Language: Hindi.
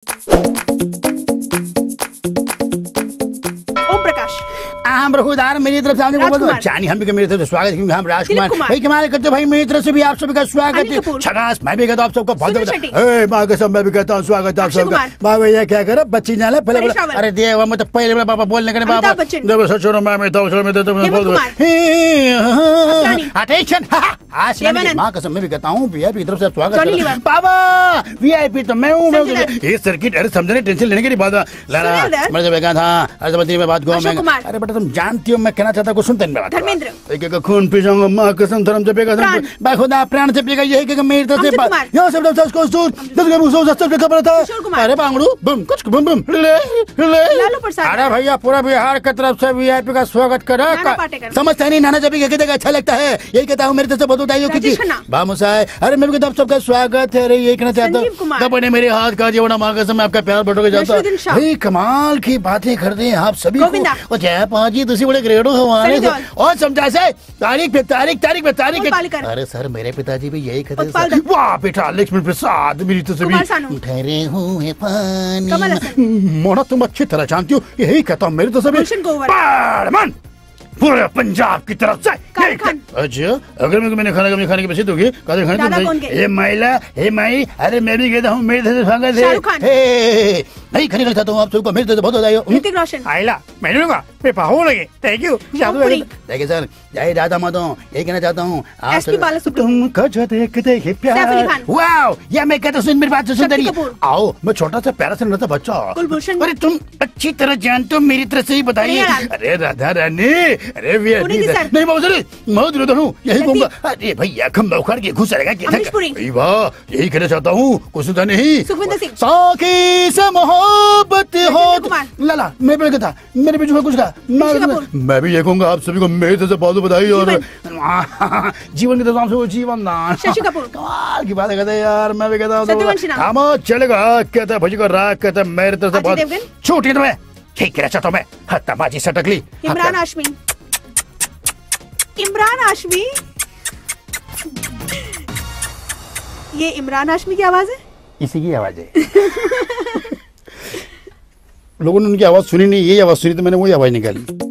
ओम प्रकाश। हम रघुदार मेरी तरफ से जानी हम भी मेरी तरफ से स्वागत क्योंकि हम राजकुमार भाई कमाल करते हो भाई मेरी तरफ से भी आप सभी का स्वागत है। छगास मैं भी कहता हूँ आप सबको बहुत माँ कसम मैं भी कहता हूँ स्वागत है आप सबका। माँ भैया क्या करो बच्ची जाने पहले अरे दे मतलब पहले पापा बोलने के बाबा अटेंशन आज माँ कसम मैं भी कहता हूँ वीआईपी की तरफ से स्वागत है। बाबा वीआईपी तो मैं हूँ ये सर्किट अरे समझने टेंशन लेने की बात मैं जब कहा था में बात को अरे बेटा तुम जानती हो मैं कहना चाहता कुछ सुनते नहीं धर्मेंद्र एक खून पी जाऊंगा माँ कसम धर्म जपेगा खुदा प्राण जपेगा यही कि मेरी तरफ से यहाँ से उसको दूर अरे बांगड़ू बम कुछ बम बम अरे भैया पूरा बिहार की तरफ से वीआईपी का स्वागत करा समझता नहीं नाना जबी कहते अच्छा लगता है यही कहता हूँ मेरी तरफ से बहुत बधाई बामू साहब अरे मैं भी कहता हूँ सबका स्वागत है। अरे यही कहना चाहता हूँ अपने मेरे हाथ का जीवन माँ कसम आपका प्यार बटोगे जाता है कमाल की बातें करते हैं आप सभी को जय पाजी तुसी बड़े ग्रेड हो हमारे और समझा से तारीख पे तारीख अरे सर मेरे पिताजी भी यही कहते हैं वाह बेटा लक्ष्मण प्रसाद मेरी तो सभी ठहरे हुए पानी मोना तुम अच्छी तरह जानती हो यही कहता हूँ मेरी तो सभी पूरे पंजाब की तरफ से अच्छा अगर मैंने खाने के पैसे दोगे ये महिला हे माई अरे मैं भी कहता हूँ मेरे तरफ से स्वागत है नहीं खाने का चाहता हूँ आप सबको मेरे तरफ से बहुत बधाई हो ऋतिक रोशन आइला मैं लूंगा मैं पाहू लगे thank you thank you sir जय राधा माधो यही कहना चाहता हूँ आप तुमको जो देखते ही प्यार वाओ या मैं कहता सुन मेरी बात सुन रही आओ मैं छोटा सा प्यारा सा नन्हा बच्चा अरे तुम अच्छी तरह जानते हो मेरी तरफ से ही बताइए अरे राधा रानी अरे नहीं बहुत हूँ यही कहूँगा अरे भैया खम्बा उखाड़ के घुस रहेगा वाह यही कहना चाहता हूँ कुछ सुनता नहीं साकी से मोहब्बत हो लाला मैं भी कहता मेरे बीच में कुछ कहा मैं भी ये कहूँगा आप सभी को मेरी तरफ से बहुत बधाई और जीवन के तरफ से जीवन दान कमाल की बात कहते यार मैं भी कहता हूँ चलेगा कहता है भजी को राग कहता है मेरी तरफ से बहुत छोटी तुम्हें ठीक कहना चाहता हूँ मैं हत्ताबाजी सटकली इमरान हाशमी ये इमरान हाशमी की आवाज है इसी की आवाज है लोगों ने उनकी आवाज सुनी नहीं यही आवाज सुनी तो मैंने वही आवाज निकाली।